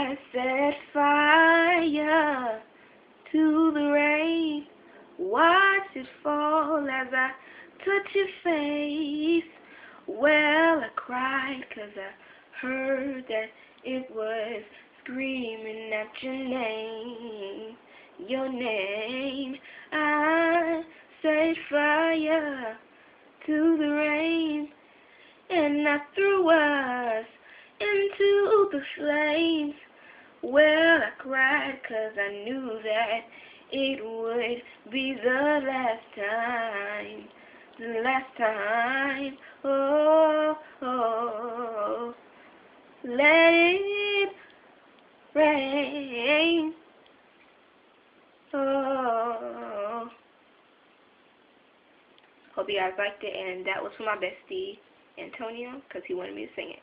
I set fire to the rain. Watch it fall as I touch your face. Well, I cried 'cause I heard that it was screaming at your name. Your name. I set fire to the rain, and I threw us into the flames. Well, I cried 'cause I knew that it would be the last time. The last time. Oh, oh, let it rain. Oh. Hope you guys liked it, and that was for my bestie, Antonio, because he wanted me to sing it.